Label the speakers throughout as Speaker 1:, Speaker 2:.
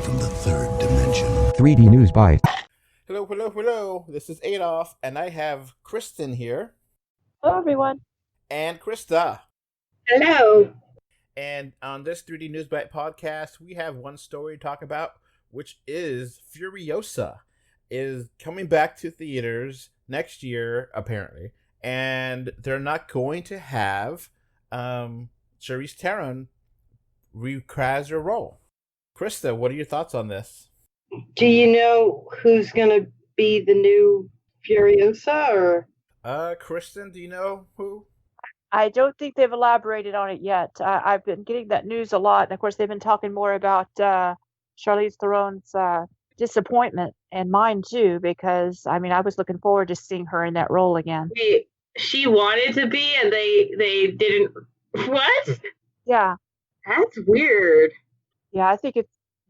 Speaker 1: from the third dimension.
Speaker 2: 3D Newsbite.
Speaker 3: Hello, hello, hello. This is Adolf, and I have Kristen here.
Speaker 4: Hello, everyone.
Speaker 3: And Krista.
Speaker 5: Hello.
Speaker 3: And on this 3D Newsbite podcast, we have one story to talk about, which is Furiosa. Is coming back to theaters next year, apparently. And they're not going to have Charlize Theron reprise her role. Krista, what are your thoughts on this?
Speaker 5: Do you know who's going to be the new Furiosa, or?
Speaker 3: Kristen, do you know who?
Speaker 4: I don't think they've elaborated on it yet. I've been getting that news a lot. And of course, they've been talking more about Charlize Theron's disappointment, and mine too, because I was looking forward to seeing her in that role again.
Speaker 5: She wanted to be, and they didn't. What?
Speaker 4: Yeah.
Speaker 5: That's weird.
Speaker 4: Yeah, I think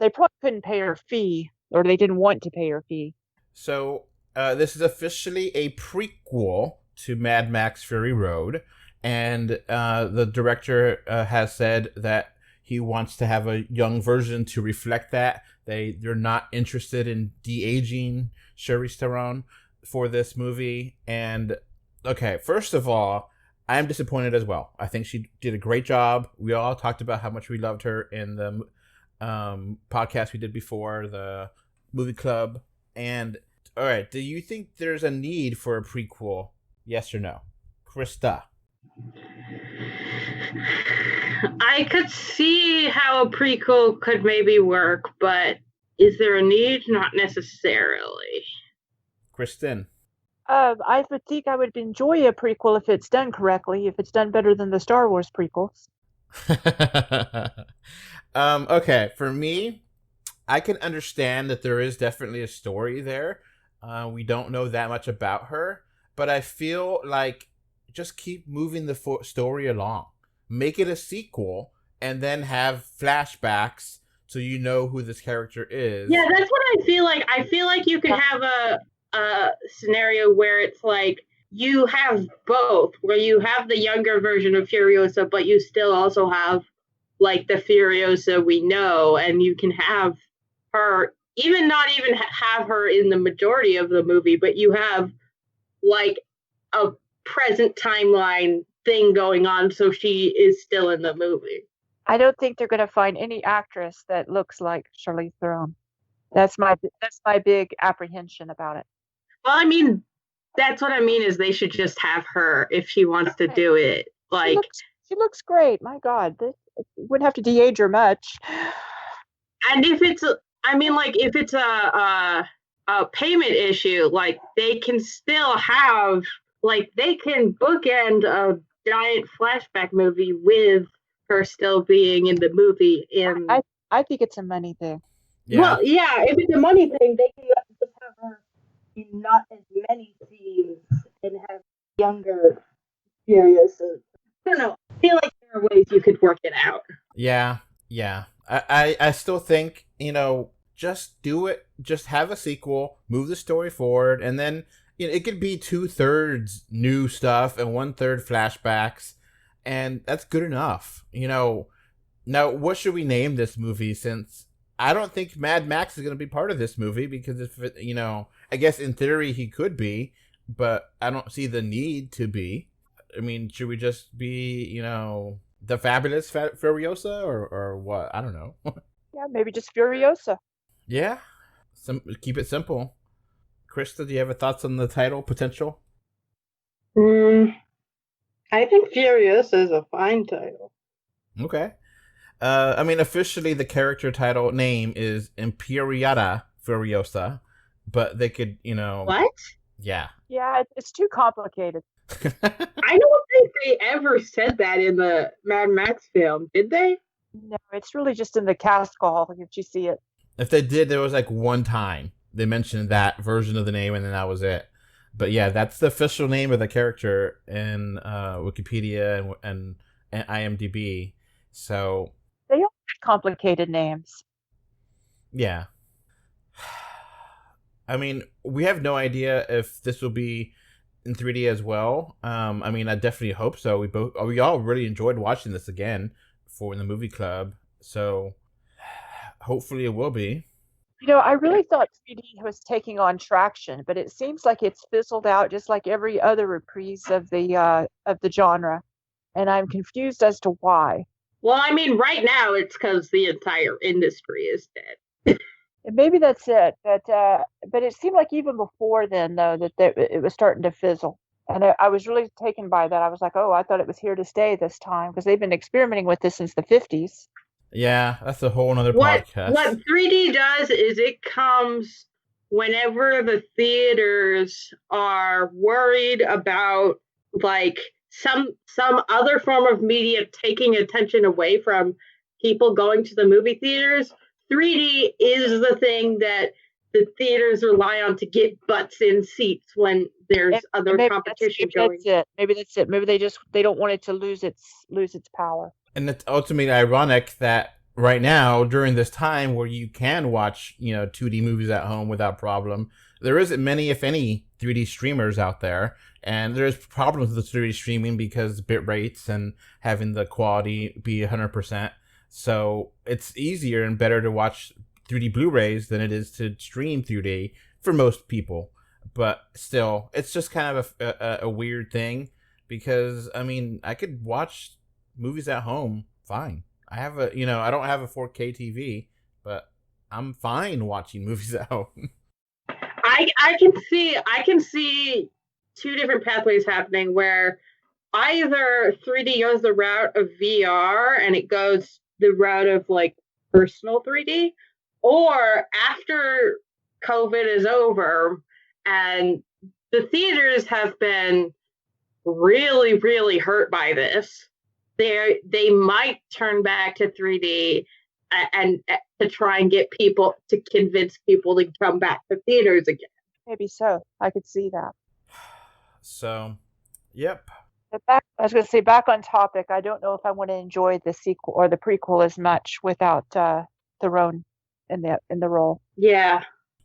Speaker 4: they probably couldn't pay her fee, or they didn't want to pay her fee.
Speaker 3: So this is officially a prequel to Mad Max Fury Road, and the director has said that he wants to have a young version to reflect that. They're not interested in de-aging Charlize Theron for this movie. And okay, first of all, I'm disappointed as well. I think she did a great job. We all talked about how much we loved her in the podcast we did before, the movie club. And all right, do you think there's a need for a prequel? Yes or no? Krista?
Speaker 5: I could see how a prequel could maybe work, but is there a need? Not necessarily.
Speaker 3: Kristen?
Speaker 4: I would think I would enjoy a prequel if it's done correctly, if it's done better than the Star Wars prequels.
Speaker 3: Okay, for me, I can understand that there is definitely a story there. We don't know that much about her, but I feel like just keep moving the story along. Make it a sequel, and then have flashbacks so you know who this character is.
Speaker 5: Yeah, that's what I feel like. I feel like you could have a scenario where it's like you have both, where you have the younger version of Furiosa, but you still also have like the Furiosa we know, and you can have her not even have her in the majority of the movie, but you have like a present timeline thing going on, so she is still in the movie.
Speaker 4: I don't think they're going to find any actress that looks like Charlize Theron. That's my big apprehension about it.
Speaker 5: Well, that's what I mean is they should just have her if she wants to do it. Like
Speaker 4: she looks great. My God, wouldn't have to de-age her much.
Speaker 5: And if it's, if it's a payment issue, like they can still have, like they can bookend a giant flashback movie with her still being in the movie.
Speaker 4: I think it's a money thing.
Speaker 3: Yeah.
Speaker 5: Well, yeah, if it's a money thing, they can just have her in not as many scenes and have younger Furious. I don't know. I feel like there are ways you could work it out.
Speaker 3: Yeah. I still think, just do it. Just have a sequel, move the story forward, and then it could be 2/3 new stuff and 1/3 flashbacks, and that's good enough. Now what should we name this movie? Since I don't think Mad Max is going to be part of this movie, because if I guess in theory he could be, but I don't see the need to be. Should we just be the Fabulous Furiosa or what? I don't know.
Speaker 4: Yeah, maybe just Furiosa.
Speaker 3: Yeah, keep it simple. Krista, do you have thoughts on the title potential?
Speaker 5: I think Furiosa is a fine title.
Speaker 3: Okay. Officially the character title name is Imperiata Furiosa, but they could,
Speaker 5: What?
Speaker 3: Yeah.
Speaker 4: Yeah, it's too complicated.
Speaker 5: I don't think they ever said that in the Mad Max film, did they?
Speaker 4: No, it's really just in the cast call if you see it.
Speaker 3: If they did, there was like one time they mentioned that version of the name, and then that was it. But yeah, that's the official name of the character in Wikipedia and IMDb. So
Speaker 4: they all have complicated names.
Speaker 3: Yeah. We have no idea if this will be in 3D as well. I definitely hope so. We all really enjoyed watching this again for the movie club. So hopefully it will be.
Speaker 4: I really thought 3D was taking on traction, but it seems like it's fizzled out just like every other reprise of the genre, and I'm confused as to why.
Speaker 5: Well, I mean, right now it's because the entire industry is dead.
Speaker 4: And maybe that's it, but it seemed like even before then, though, that it was starting to fizzle. And I was really taken by that. I was like, oh, I thought it was here to stay this time because they've been experimenting with this since the 50s.
Speaker 3: Yeah, that's a whole nother
Speaker 5: What
Speaker 3: podcast.
Speaker 5: 3D does is it comes whenever the theaters are worried about like some other form of media taking attention away from people going to the movie theaters. 3D is the thing that the theaters rely on to get butts in seats when there's other competition going.
Speaker 4: Maybe that's it. Maybe they don't want it to lose its power.
Speaker 3: And it's ultimately ironic that right now, during this time where you can watch, 2D movies at home without problem, there isn't many, if any, 3D streamers out there. And there's problems with 3D streaming because bit rates and having the quality be 100%. So it's easier and better to watch 3D Blu-rays than it is to stream 3D for most people. But still, it's just kind of a weird thing because, I mean, I could watch movies at home fine. I have I don't have a 4K TV, but I'm fine watching movies at home.
Speaker 5: I can see two different pathways happening where either 3D goes the route of VR and it goes the route of like personal 3D, or after COVID is over and the theaters have been really, really hurt by this, they might turn back to 3D and to try and get people to convince people to come back to theaters again.
Speaker 4: Maybe so. I could see that.
Speaker 3: So, yep.
Speaker 4: I was going to say, back on topic, I don't know if I want to enjoy the sequel or the prequel as much without Theron in the role.
Speaker 5: Yeah.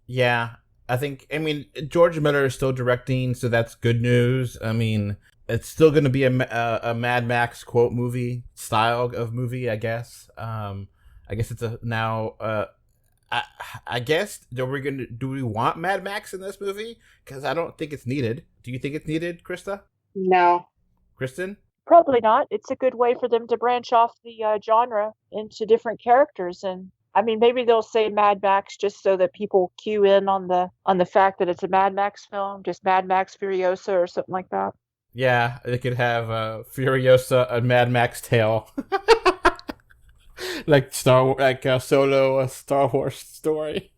Speaker 3: Yeah. I mean, George Miller is still directing, so that's good news. I mean, it's still going to be a Mad Max quote movie style of movie, I guess. I guess it's I guess do we want Mad Max in this movie? Because I don't think it's needed. Do you think it's needed, Krista?
Speaker 5: No.
Speaker 3: Kristen?
Speaker 4: Probably not. It's a good way for them to branch off the genre into different characters, and I mean, maybe they'll say Mad Max just so that people cue in on the fact that it's a Mad Max film, just Mad Max Furiosa or something like that.
Speaker 3: Yeah, they could have Furiosa, a Mad Max tale. like Solo, a Star Wars story.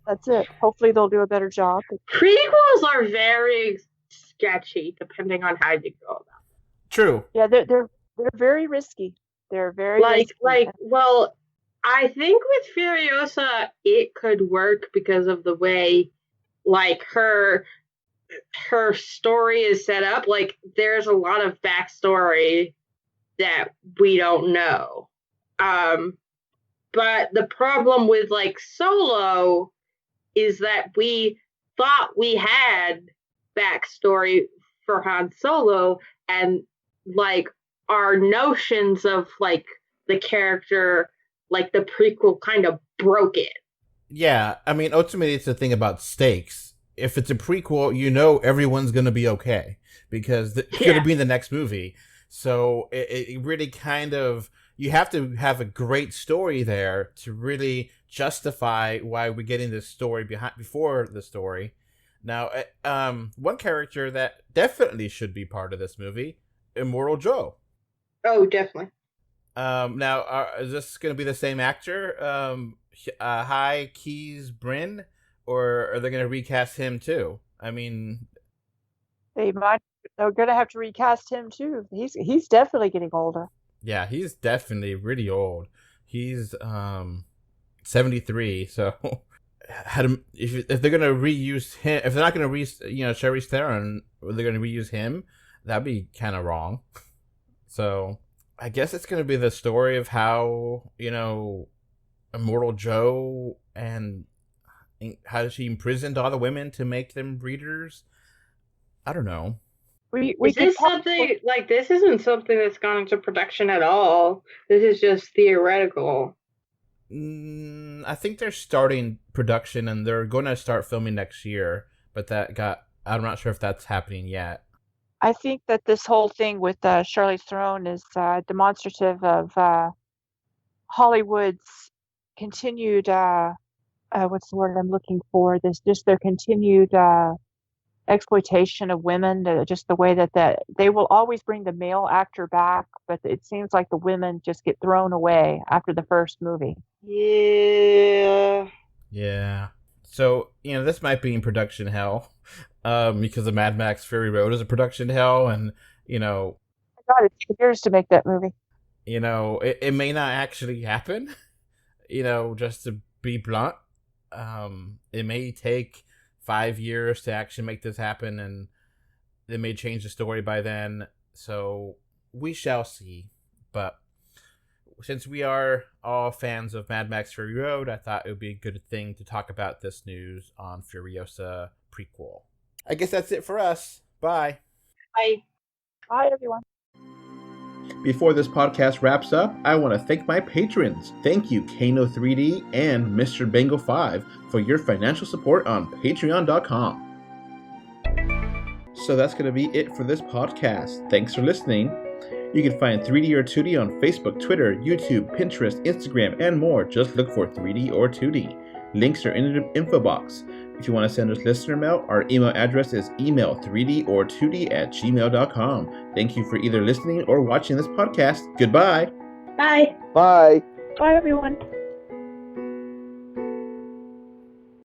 Speaker 4: That's it. Hopefully they'll do a better job.
Speaker 5: Prequels are very sketchy depending on how you go about it.
Speaker 3: True.
Speaker 4: Yeah, they're very risky. They're very risky.
Speaker 5: Well, I think with Furiosa it could work because of the way like her story is set up. Like there's a lot of backstory that we don't know. But the problem with like Solo is that we thought we had backstory for Han Solo, and like our notions of like the character, like the prequel kind of broke it.
Speaker 3: Yeah, I mean, ultimately it's a thing about stakes. If it's a prequel, everyone's going to be okay because it's going to be in the next movie. So it really kind of, you have to have a great story there to really justify why we're getting this story before the story. Now, one character that definitely should be part of this movie, Immortal Joe.
Speaker 5: Oh, definitely.
Speaker 3: Now, is this going to be the same actor, High Keys Bryn, or are they going to recast him too? I mean,
Speaker 4: they're going to have to recast him too. He's definitely getting older.
Speaker 3: Yeah, he's definitely really old. He's 73. So, if they're going to reuse him, if they're not going to Charlize Theron, they're going to reuse him, that'd be kind of wrong. So, I guess it's going to be the story of how, Immortal Joe and how she imprisoned all the women to make them breeders. I don't know.
Speaker 5: This isn't something that's gone into production at all. This is just theoretical.
Speaker 3: I think they're starting production and they're going to start filming next year, but I'm not sure if that's happening yet.
Speaker 4: I think that this whole thing with Charlize Theron is demonstrative of Hollywood's continued, what's the word I'm looking for? Just their continued exploitation of women, just the way that they will always bring the male actor back, but it seems like the women just get thrown away after the first movie.
Speaker 5: Yeah.
Speaker 3: Yeah. So, this might be in production hell, because the Mad Max Fury Road is a production hell, and,
Speaker 4: God, it took years to make that movie.
Speaker 3: it may not actually happen, just to be blunt. It may take 5 years to actually make this happen, and they may change the story by then, so we shall see. But since we are all fans of Mad Max Fury Road, I thought it would be a good thing to talk about this news on Furiosa prequel. I guess that's it for us. Bye.
Speaker 5: Bye.
Speaker 4: Bye, everyone.
Speaker 3: Before this podcast wraps up, I want to thank my patrons. Thank you, Kano3D and Mr. Bengal 5 for your financial support on patreon.com. So that's going to be it for this podcast. Thanks for listening. You can find 3D or 2D on Facebook, Twitter, YouTube, Pinterest, Instagram, and more. Just look for 3D or 2D. Links are in the info box. If you want to send us listener mail, our email address is email3dortwo@gmail.com. Thank you for either listening or watching this podcast. Goodbye.
Speaker 5: Bye.
Speaker 1: Bye.
Speaker 4: Bye, everyone.